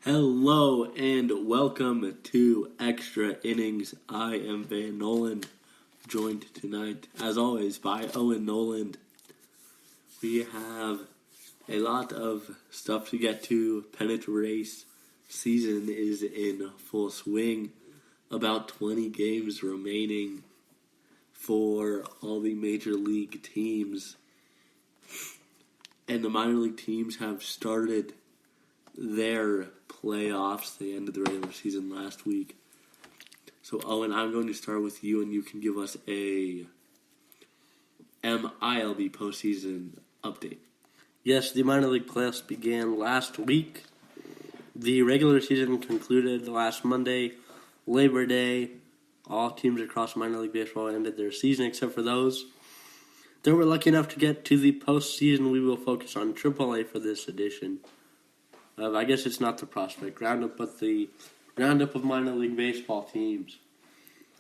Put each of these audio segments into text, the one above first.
Hello and welcome to Extra Innings. I am Van Noland, joined tonight, as always, by Owen Noland. We have a lot of stuff to get to. Pennant race season is in full swing. About 20 games remaining for all the major league teams. And the minor league teams have started their playoffs. They ended the regular season last week. So, Owen, I'm going to start with you, and you can give us a MILB postseason update. Yes, the minor league playoffs began last week. The regular season concluded last Monday, Labor Day. All teams across minor league baseball ended their season except for those that were lucky enough to get to the postseason. We will focus on AAA for this edition. I guess it's not the prospect roundup, but the roundup of minor league baseball teams.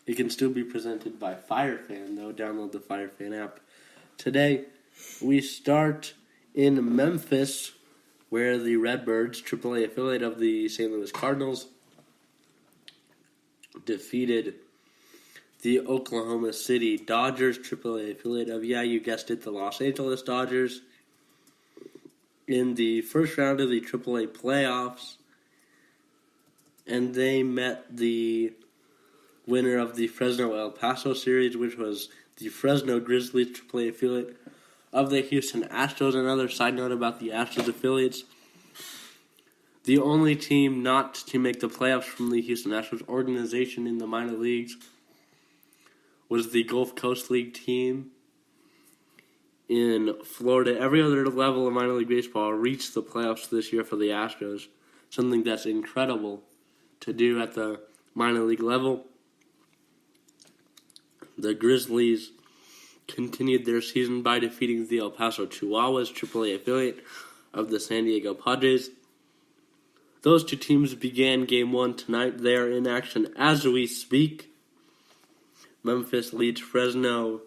It can still be presented by FireFan, though. Download the FireFan app. Today, we start in Memphis, where the Redbirds, AAA affiliate of the St. Louis Cardinals, defeated the Oklahoma City Dodgers, AAA affiliate of, you guessed it, the Los Angeles Dodgers, in the first round of the AAA playoffs, and they met the winner of the Fresno-El Paso series, which was the Fresno Grizzlies, AAA affiliate of the Houston Astros. Another side note about the Astros affiliates: the only team not to make the playoffs from the Houston Astros organization in the minor leagues was the Gulf Coast League team in Florida. Every other level of minor league baseball reached the playoffs this year for the Astros, something that's incredible to do at the minor league level. The Grizzlies continued their season by defeating the El Paso Chihuahuas, AAA affiliate of the San Diego Padres. Those two teams began Game 1 tonight. They are in action as we speak. Memphis leads Fresno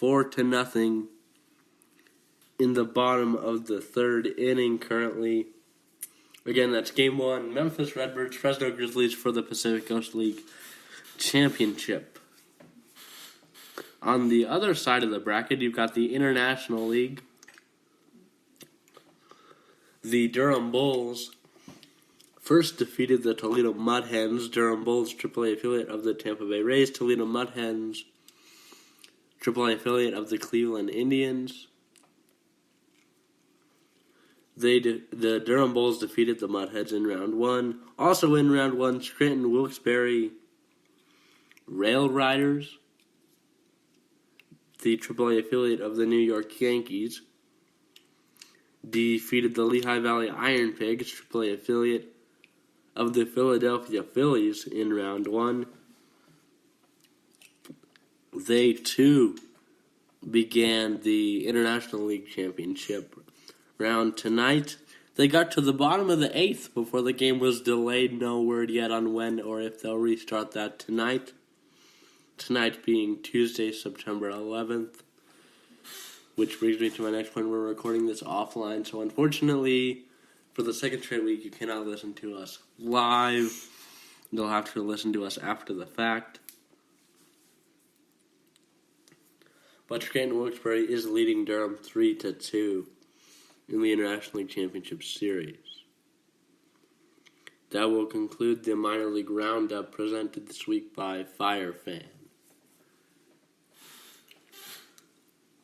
4-0 in the bottom of the third inning currently. Again, that's Game 1. Memphis Redbirds, Fresno Grizzlies for the Pacific Coast League Championship. On the other side of the bracket, you've got the International League. The Durham Bulls first defeated the Toledo Mud Hens. Durham Bulls, AAA affiliate of the Tampa Bay Rays. Toledo Mud Hens, AAA affiliate of the Cleveland Indians. The Durham Bulls defeated the Mudheads in round 1. Also in round 1, Scranton Wilkes-Barre Rail Riders, the AAA affiliate of the New York Yankees, defeated the Lehigh Valley Iron Pigs, AAA affiliate of the Philadelphia Phillies in round 1. They, too, began the International League Championship round tonight. They got to the bottom of the 8th before the game was delayed. No word yet on when or if they'll restart that tonight. Tonight being Tuesday, September 11th. Which brings me to my next point. We're recording this offline, so unfortunately, for the second straight week, you cannot listen to us live. You'll have to listen to us after the fact. But Scranton Wilkes-Barre is leading Durham 3-2 in the International League Championship Series. That will conclude the minor league roundup presented this week by FireFan.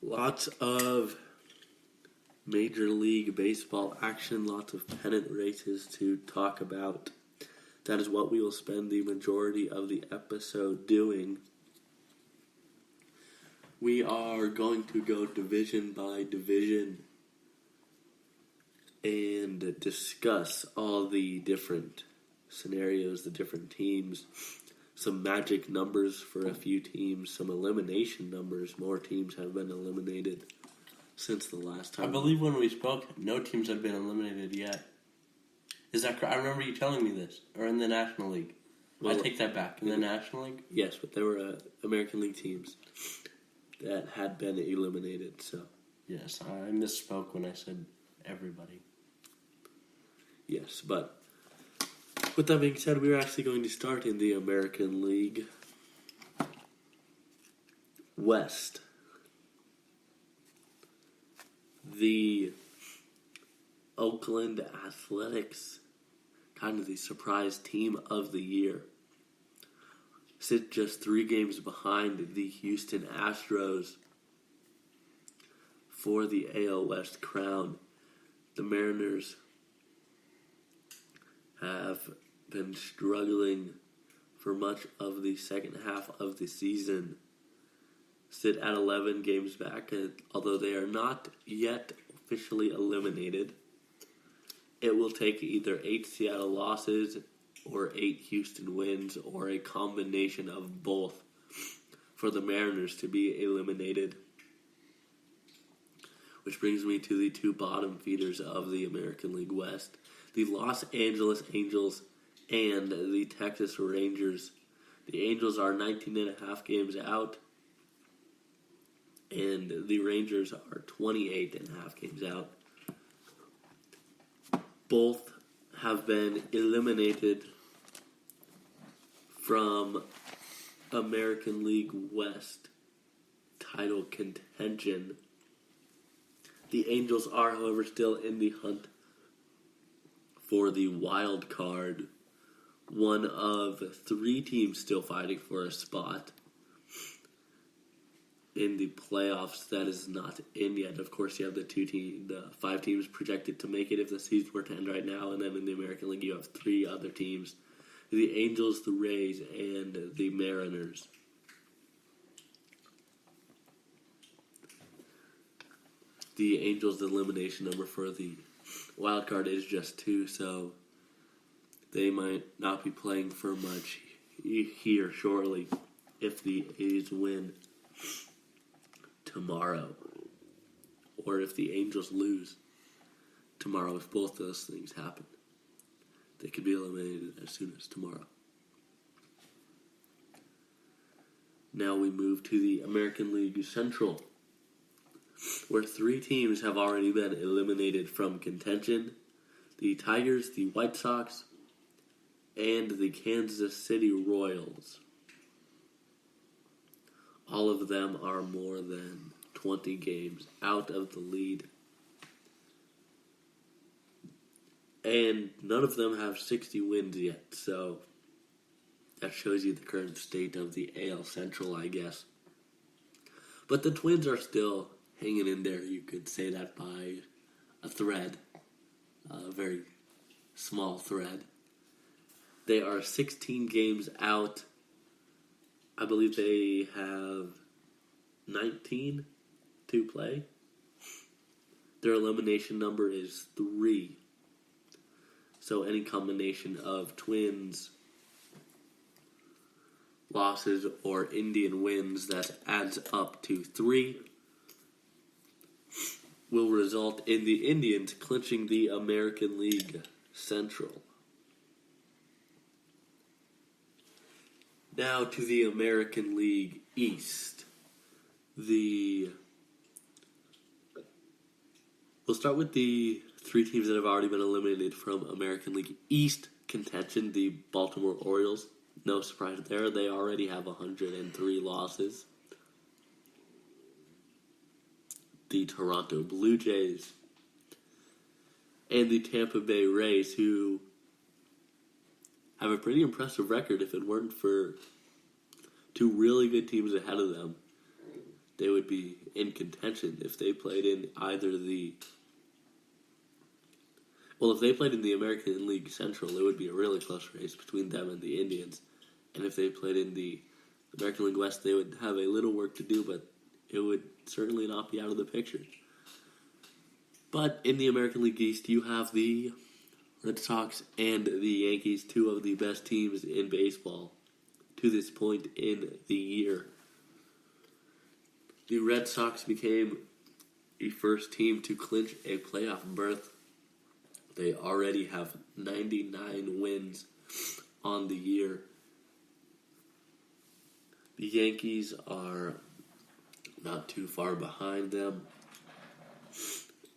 Lots of Major League Baseball action, lots of pennant races to talk about. That is what we will spend the majority of the episode doing. We are going to go division by division and discuss all the different scenarios, the different teams, some magic numbers for a few teams, some elimination numbers. More teams have been eliminated since the last time. I believe when we spoke, no teams have been eliminated yet. Is that correct? I remember you telling me this. Or in the National League. Well, I take that back. In the National League? Yes, but there were American League teams that had been eliminated, so. Yes, I misspoke when I said everybody. Yes, but With that being said, we're actually going to start in the American League West. The Oakland Athletics, kind of the surprise team of the year, sit just 3 games behind the Houston Astros for the AL West crown. The Mariners have been struggling for much of the second half of the season. Sit at 11 games back, although they are not yet officially eliminated. It will take either 8 Seattle losses or 8 Houston wins or a combination of both for the Mariners to be eliminated. Which brings me to the 2 bottom feeders of the American League West, the Los Angeles Angels and the Texas Rangers. The Angels are 19.5 games out, and the Rangers are 28.5 games out. Both have been eliminated from American League West title contention. The Angels are, however, still in the hunt for the wild card. One of 3 teams still fighting for a spot in the playoffs that is not in yet. Of course, you have the 5 teams projected to make it if the season were to end right now, and then in the American League you have 3 other teams: the Angels, the Rays, and the Mariners. The Angels' elimination number for the wild card is just 2, so they might not be playing for much here shortly if the A's win tomorrow, or if the Angels lose tomorrow. If both those things happen, they could be eliminated as soon as tomorrow. Now we move to the American League Central, where 3 teams have already been eliminated from contention: the Tigers, the White Sox, and the Kansas City Royals. All of them are more than 20 games out of the lead. And none of them have 60 wins yet, so that shows you the current state of the AL Central, I guess. But the Twins are still hanging in there. You could say that by a thread, a very small thread. They are 16 games out. I believe they have 19 to play. Their elimination number is 3. So any combination of Twins losses or Indian wins that adds up to 3 will result in the Indians clinching the American League Central. Now to the American League East. We'll start with the 3 teams that have already been eliminated from American League East contention. The Baltimore Orioles, no surprise there. They already have 103 losses. The Toronto Blue Jays and the Tampa Bay Rays, who have a pretty impressive record. If it weren't for 2 really good teams ahead of them, they would be in contention if they played in if they played in the American League Central, it would be a really close race between them and the Indians. And if they played in the American League West, they would have a little work to do, but it would certainly not be out of the picture. But in the American League East, you have the Red Sox and the Yankees, 2 of the best teams in baseball to this point in the year. The Red Sox became the first team to clinch a playoff berth. They already have 99 wins on the year. The Yankees are not too far behind them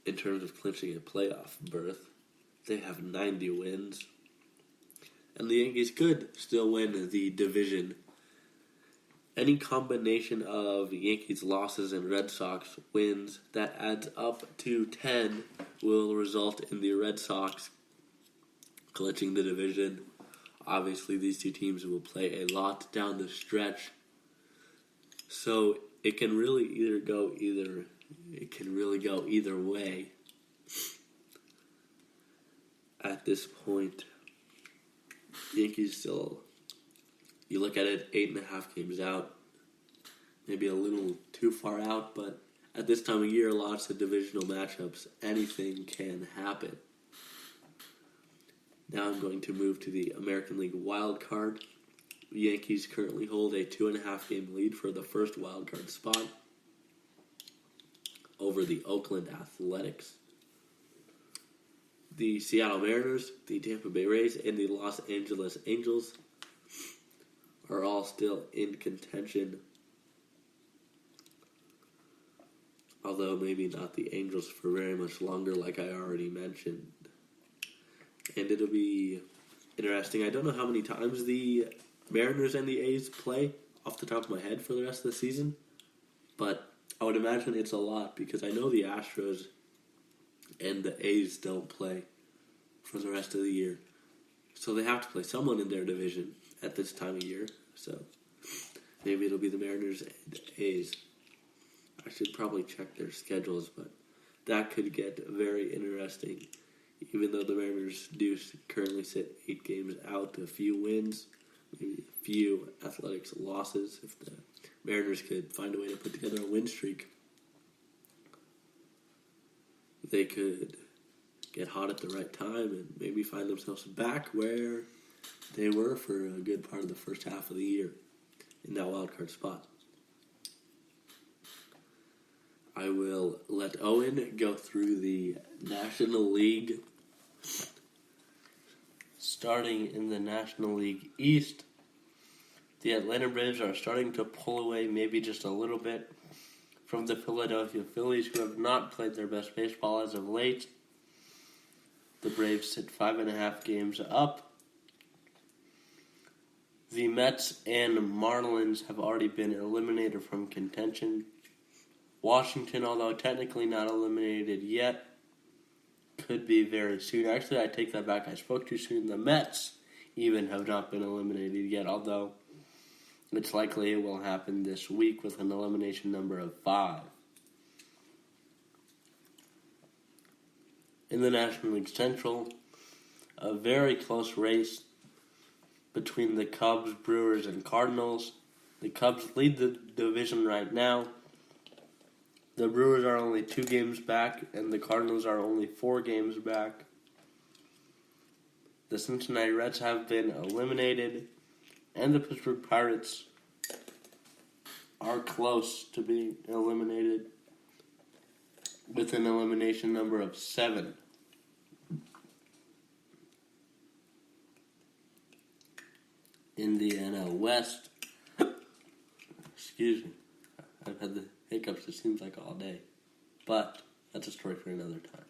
in terms of clinching a playoff berth. They have 90 wins. and the Yankees could still win the division. Any combination of Yankees losses and Red Sox wins that adds up to 10 will result in the Red Sox clinching the division. Obviously, these two teams will play a lot down the stretch, so it can really go either way at this point. Yankees still, you look at it, 8.5 games out, maybe a little too far out, but at this time of year, lots of divisional matchups, anything can happen. Now I'm going to move to the American League wild card. The Yankees currently hold a 2.5 game lead for the first wild card spot over the Oakland Athletics. The Seattle Mariners, the Tampa Bay Rays, and the Los Angeles Angels are all still in contention. Although maybe not the Angels for very much longer, like I already mentioned. And it'll be interesting. I don't know how many times the Mariners and the A's play off the top of my head for the rest of the season, but I would imagine it's a lot because I know the Astros and the A's don't play for the rest of the year. So they have to play someone in their division at this time of year. So maybe it'll be the Mariners and A's. I should probably check their schedules, but that could get very interesting. Even though the Mariners do currently sit 8 games out, a few wins, maybe a few Athletics losses. If the Mariners could find a way to put together a win streak, they could get hot at the right time and maybe find themselves back where they were for a good part of the first half of the year in that wild card spot. I will let Owen go through the National League. Starting in the National League East, the Atlanta Braves are starting to pull away maybe just a little bit from the Philadelphia Phillies, who have not played their best baseball as of late. The Braves sit 5.5 games up. The Mets and Marlins have already been eliminated from contention. Washington, although technically not eliminated yet, could be very soon. Actually, I take that back. I spoke too soon. The Mets even have not been eliminated yet, although it's likely it will happen this week with an elimination number of 5. In the National League Central, a very close race between the Cubs, Brewers, and Cardinals. The Cubs lead the division right now. The Brewers are only 2 games back, and the Cardinals are only 4 games back. The Cincinnati Reds have been eliminated, and the Pittsburgh Pirates are close to being eliminated with an elimination number of 7. In the NL West, excuse me, I've had the hiccups, it seems like all day. But that's a story for another time.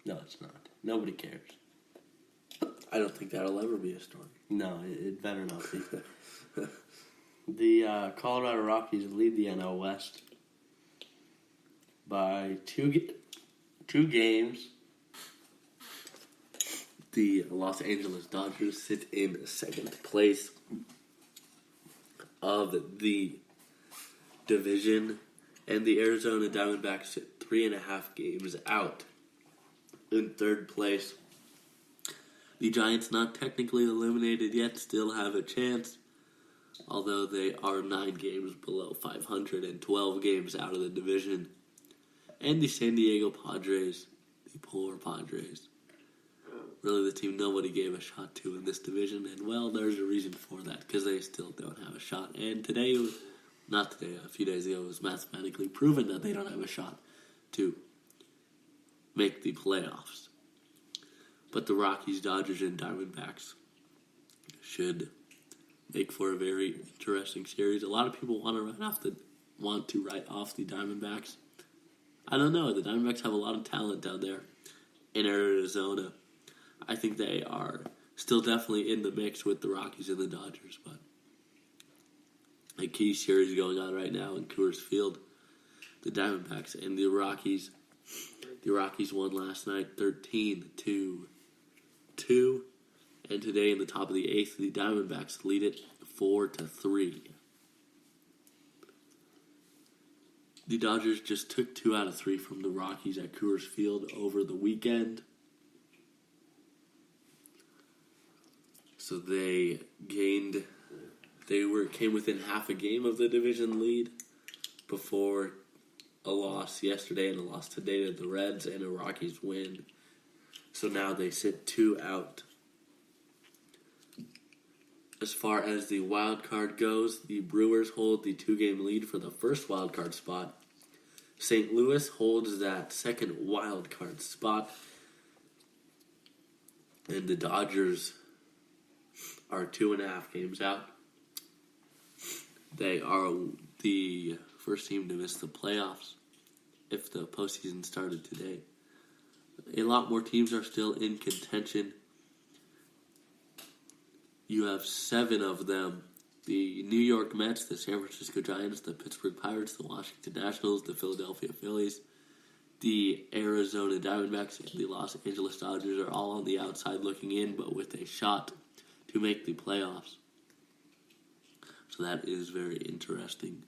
No, it's not. Nobody cares. I don't think that'll ever be a story. No, it better not be. The Colorado Rockies lead the NL West by two games. The Los Angeles Dodgers sit in 2nd place of the division, and the Arizona Diamondbacks sit 3.5 games out in 3rd place. The Giants, not technically eliminated yet, still have a chance, although they are 9 games below 500 and 12 games out of the division. And the San Diego Padres, the poor Padres, really the team nobody gave a shot to in this division, and well, there's a reason for that, because they still don't have a shot. And a few days ago, it was mathematically proven that they don't have a shot to make the playoffs. But the Rockies, Dodgers, and Diamondbacks should make for a very interesting series. A lot of people want to write off the Diamondbacks. I don't know. The Diamondbacks have a lot of talent down there in Arizona. I think they are still definitely in the mix with the Rockies and the Dodgers, but a key series going on right now in Coors Field. The Diamondbacks and the Rockies. The Rockies won last night 13-2. And today in the top of the 8th, the Diamondbacks lead it 4-3. The Dodgers just took 2 out of 3 from the Rockies at Coors Field over the weekend. So they came within half a game of the division lead before a loss yesterday and a loss today to the Reds and a Rockies win. So now they sit 2 out. As far as the wild card goes, the Brewers hold the 2-game lead for the first wild card spot. St. Louis holds that second wild card spot. And the Dodgers are 2.5 games out. They are the first team to miss the playoffs if the postseason started today. A lot more teams are still in contention. You have 7 of them. The New York Mets, the San Francisco Giants, the Pittsburgh Pirates, the Washington Nationals, the Philadelphia Phillies, the Arizona Diamondbacks, and the Los Angeles Dodgers are all on the outside looking in, but with a shot to make the playoffs. So that is very interesting.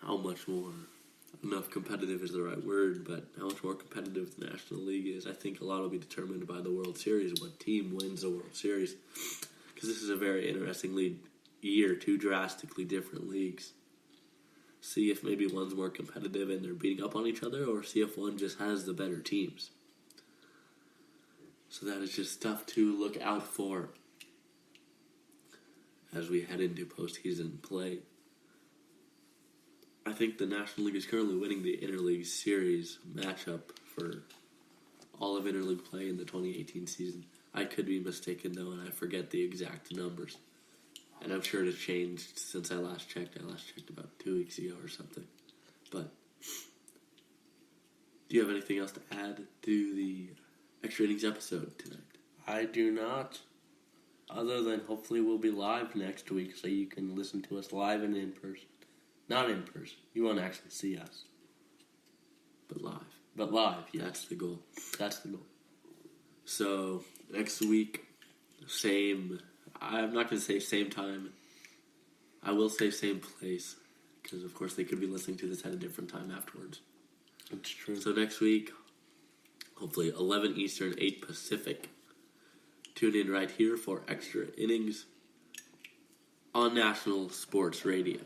How much more, enough competitive is the right word, but how much more competitive the National League is, I think a lot will be determined by the World Series, what team wins the World Series. Because this is a very interesting year, 2 drastically different leagues. See if maybe one's more competitive and they're beating up on each other, or see if one just has the better teams. So that is just stuff to look out for as we head into postseason play. I think the National League is currently winning the Interleague Series matchup for all of Interleague play in the 2018 season. I could be mistaken, though, and I forget the exact numbers. And I'm sure it has changed since I last checked. I last checked about 2 weeks ago or something. But do you have anything else to add to the Extra Innings episode tonight? I do not. Other than hopefully we'll be live next week so you can listen to us live and in person. Not in person. You won't actually see us. But live. But live, yes. That's the goal. That's the goal. So, next week, I'm not going to say same time. I will say same place. Because, of course, they could be listening to this at a different time afterwards. That's true. So, next week, hopefully 11 Eastern, 8 Pacific. Tune in right here for Extra Innings on National Sports Radio.